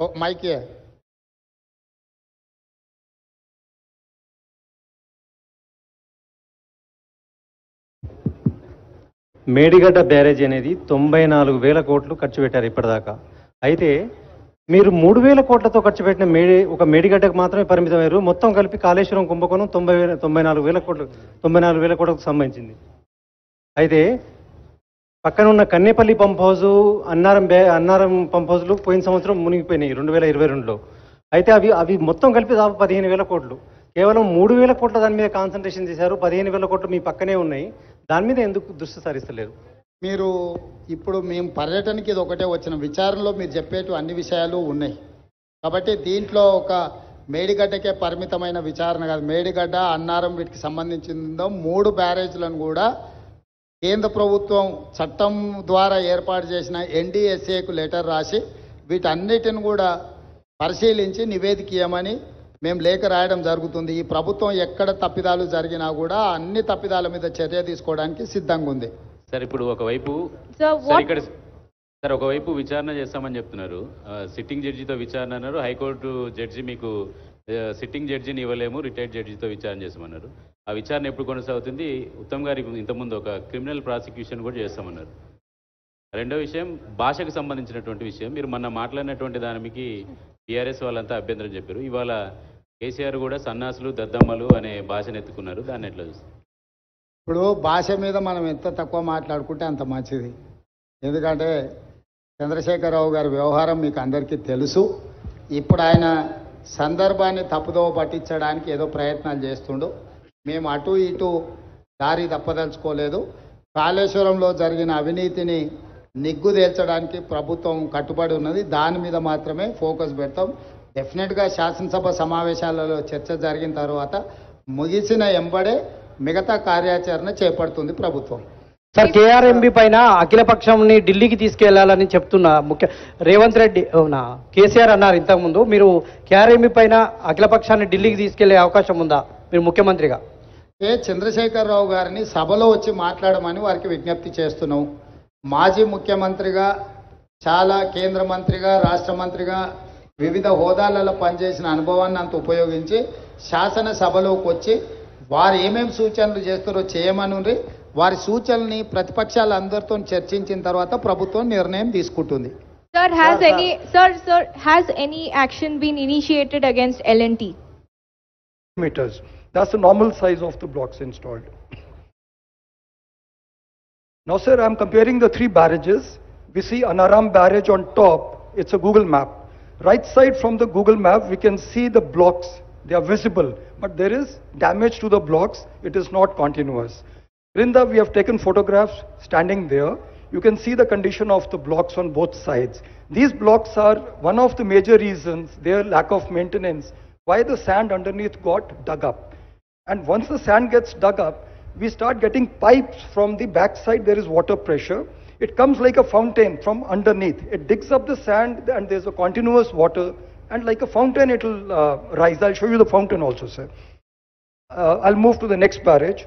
Mic है। Medigadda barrage అనేది 94,000 కోట్లు ఖర్చు పెట్టారు ఇప్పటిదాకా. అయితే మీరు 3,000 కోట్లతో ఖర్చు పెట్టిన ఒక మేడిగడ్డకు మాత్రమే పరిమితమయ్యారు. మొత్తం కలిపి కాళేశ్వరం కుంభకోణం 94,000 కోట్లు 94,000 కోట్లకు సంబంధించింది. అయితే పక్కన ఉన్న Kannepalli pump house, Annaram pump హౌజులు పోయిన సంవత్సరం మునిగిపోయినాయి 2022లో. అయితే అవి మొత్తం కలిపి దాదాపు 15,000 కోట్లు. కేవలం 3,000 కోట్ల దాని మీద కాన్సన్ట్రేషన్ చేశారు. 15,000 కోట్లు మీ పక్కనే ఉన్నాయి. దాని మీద ఎందుకు దృష్టి సారిస్తలేరు? మీరు ఇప్పుడు మేము పర్యటనకి ఇది ఒకటే వచ్చిన విచారణలో మీరు చెప్పేటు అన్ని విషయాలు ఉన్నాయి. కాబట్టి దీంట్లో ఒక మేడిగడ్డకే పరిమితమైన విచారణ కాదు. మేడిగడ్డ, అన్నారం వీటికి సంబంధించిందో 3 బ్యారేజ్లను కూడా కేంద్ర ప్రభుత్వం చట్టం ద్వారా ఏర్పాటు చేసిన ఎన్డీఎస్ఏకు లెటర్ రాసి వీటన్నిటిని కూడా పరిశీలించి నివేదిక ఇవ్వమని మేము లేఖ రాయడం జరుగుతుంది. ఈ ప్రభుత్వం ఎక్కడ తప్పిదాలు జరిగినా కూడా అన్ని తప్పిదాల మీద చర్య తీసుకోవడానికి సిద్ధంగా ఉంది. సార్ ఇప్పుడు ఒకవైపు ఒకవైపు విచారణ చేస్తామని చెప్తున్నారు. సిట్టింగ్ జడ్జితో విచారణ అన్నారు. హైకోర్టు జడ్జి మీకు సిట్టింగ్ జడ్జిని ఇవ్వలేము, రిటైర్డ్ జడ్జితో విచారణ చేస్తామన్నారు. ఆ విచారణ ఎప్పుడు కొనసాగుతుంది? ఉత్తమ్ గారి ఇంతకుముందు ఒక క్రిమినల్ ప్రాసిక్యూషన్ కూడా చేస్తామన్నారు. రెండో విషయం భాషకు సంబంధించినటువంటి విషయం. మీరు మొన్న మాట్లాడినటువంటి దానికి టీఆర్ఎస్ వాళ్ళంతా అభ్యంతరం చెప్పారు. ఇవాళ కేసీఆర్ కూడా సన్నాసులు, దద్దమ్మలు అనే భాషను ఎత్తుకున్నారు. దాన్ని ఎట్లా చూస్తారు? ఇప్పుడు భాష మీద మనం ఎంత తక్కువ మాట్లాడుకుంటే అంత మంచిది. ఎందుకంటే చంద్రశేఖరరావు గారి వ్యవహారం మీకు అందరికీ తెలుసు. ఇప్పుడు ఆయన సందర్భాన్ని తప్పుదోవ పట్టించడానికి ఏదో ప్రయత్నాలు చేస్తుండు. మేము అటు ఇటు దారి తప్పదలుచుకోలేదు. కాళేశ్వరంలో జరిగిన అవినీతిని నిగ్గుదేల్చడానికి ప్రభుత్వం కట్టుబడి ఉన్నది. దాని మీద మాత్రమే ఫోకస్ పెడతాం. డెఫినెట్గా శాసనసభ సమావేశాలలో చర్చ జరిగిన తర్వాత ముగిసిన ఎంబడే మిగతా కార్యాచరణ చేపడుతుంది ప్రభుత్వం. సార్, కేఆర్ఎంబి పైన అఖిలపక్షంని ఢిల్లీకి తీసుకెళ్లాలని చెప్తున్న రేవంత్ రెడ్డి కేసీఆర్ అన్నారు ఇంతకుముందు. మీరు కేఆర్ఎంబి పైన అఖిలపక్షాన్ని ఢిల్లీకి తీసుకెళ్లే అవకాశం ఉందా మీరు ముఖ్యమంత్రిగా? చంద్రశేఖరరావు గారిని సభలో వచ్చి మాట్లాడమని వారికి విజ్ఞప్తి చేస్తున్నాం. మాజీ ముఖ్యమంత్రిగా, చాలా కేంద్ర మంత్రిగా, రాష్ట్ర మంత్రిగా వివిధ హోదాలలో పనిచేసిన అనుభవాన్ని అంత ఉపయోగించి శాసనసభలోకి వచ్చి వారు ఏమేమి సూచనలు చేస్తారో చేయమని వారి సూచనల్ని ప్రతిపక్షాలు అందరితో చర్చించిన తర్వాత ప్రభుత్వం నిర్ణయం తీసుకుంటుంది. Sir, has any action been initiated against L&T? Meters. That's the normal size of the blocks installed. Now, sir, I'm comparing the 3 barrages. We see Anaram barrage on top. It's a Google map. Right side from the Google map, we can see the blocks. They are visible, but there is damage to the blocks. It is not continuous. Vrinda, we have taken photographs standing there. You can see the condition of the blocks on both sides. These blocks are one of the major reasons, their lack of maintenance, why the sand underneath got dug up. And once the sand gets dug up, we start getting pipes from the backside. There is water pressure. It comes like a fountain from underneath. It digs up the sand and there's a continuous water, and like a fountain it will rise. I'll show you the fountain also, sir. I'll move to the next barrage.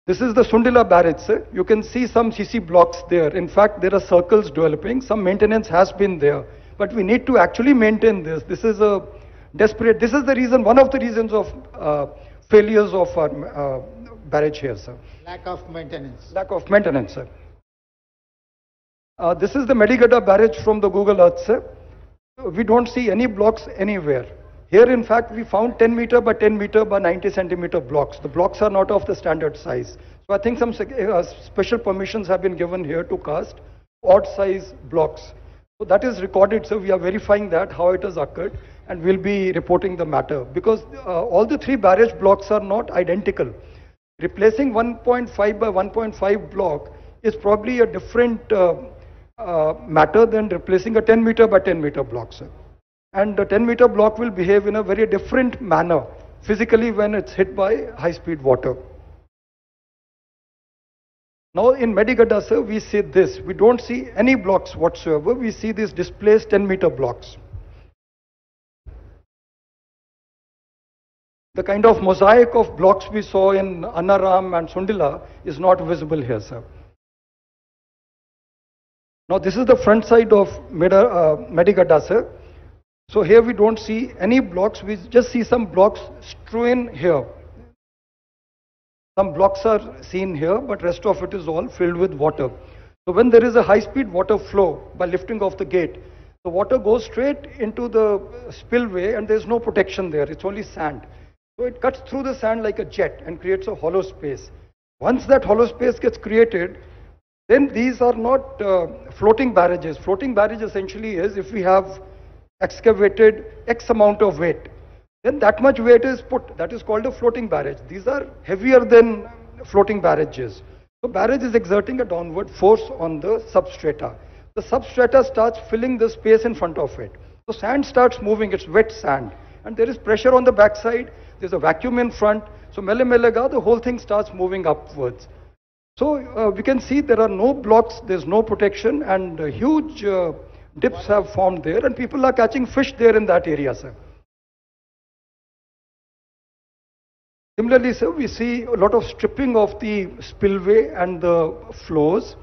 This is the Sundila barrage, sir. You can see some CC blocks there. In fact, there are circles developing. Some maintenance has been there, but we need to actually maintain this. This is a desperate. This is the reason, one of the reasons of failures of our barrage here, sir. Lack of maintenance. Lack of maintenance, sir. This is the Medigada barrage from the Google Earth, sir. We don't see any blocks anywhere. Here, in fact, we found 10 meter by 10 meter by 90 centimeter blocks. The blocks are not of the standard size. So I think some special permissions have been given here to cast odd size blocks. So that is recorded, so we are verifying that, how it has occurred, and we'll be reporting the matter. Because all the 3 barrage blocks are not identical. Replacing 1.5 by 1.5 block is probably a different matter than replacing a 10 meter by 10 meter block, sir. And the 10 meter block will behave in a very different manner physically when it's hit by high speed water. Now in Medigada, sir, we see this. We don't see any blocks whatsoever. We see these displaced 10 meter blocks. The kind of mosaic of blocks we saw in Anaram and Sundila is not visible here, sir. Now this is the front side of Medigada, sir. So here we don't see any blocks, we just see some blocks strewn here. Some blocks are seen here, but rest of it is all filled with water. So when there is a high-speed water flow by lifting of the gate, the water goes straight into the spillway and there's no protection there, it's only sand. So it cuts through the sand like a jet and creates a hollow space. Once that hollow space gets created, then these are not floating barrages. Floating barrage essentially is if we have excavated X amount of weight, then that much weight is put. That is called a floating barrage. These are heavier than floating barrages. So barrage is exerting a downward force on the substrata. The substrata starts filling the space in front of it. So sand starts moving, it's wet sand. And there is pressure on the backside, there's a vacuum in front. So mele melega, the whole thing starts moving upwards. So we can see there are no blocks, there's no protection, and huge dips have formed there, and people are catching fish there in that area, sir. Similarly, sir, we see a lot of stripping of the spillway and the floors.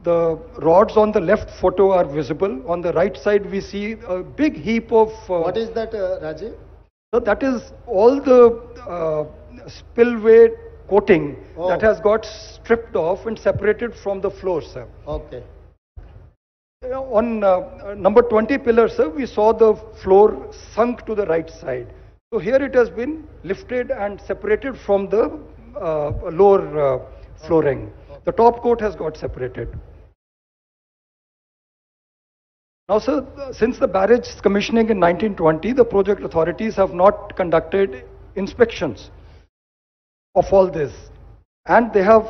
The rods on the left photo are visible. On the right side, we see a big heap of... What is that, Rajiv? So that is all the spillway coating that has got stripped off and separated from the floor, sir. Okay. On number 20 pillar, sir, we saw the floor sunk to the right side. So here it has been lifted and separated from the lower flooring. The top coat has got separated. Now, sir, since the barrage commissioning in 1920, the project authorities have not conducted inspections of all this. And they have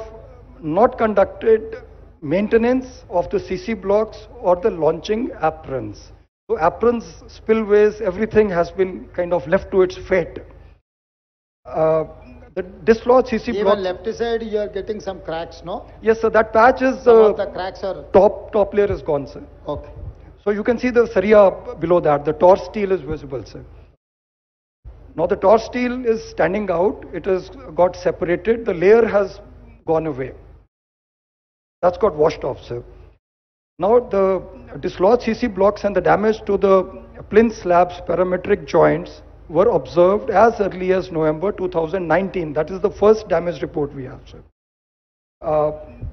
not conducted maintenance of the CC blocks or the launching aprons. So aprons, spillways, everything has been kind of left to its fate. The dislodged CC Even block... left side, you are getting some cracks, no? Yes, sir, that patch is... Some of the cracks are... top layer is gone, sir. Okay. So you can see the saria below that. The torch steel is visible, sir. Now the torch steel is standing out. It has got separated. The layer has gone away. That's got washed off, sir. Now the dislodged CC blocks and the damage to the plinth slabs parametric joints were observed as early as November 2019. That is the first damage report we have, sir.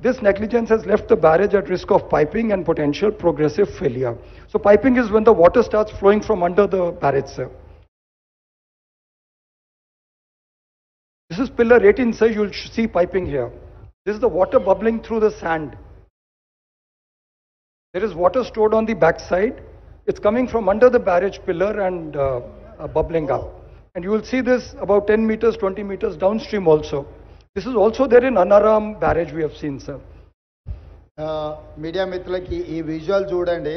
This negligence has left the barrage at risk of piping and potential progressive failure. So piping is when the water starts flowing from under the barrage, sir. This is pillar 18, sir. You'll see piping here. This is the water bubbling through the sand. There is water stored on the backside. It's coming from under the barrage pillar and bubbling up. And you will see this about 10 meters, 20 meters downstream also. This is also there in Anaram barrage we have seen, sir. Media మిత్రులకి ఈ visual చూడండి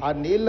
ఆ నీళ్ళ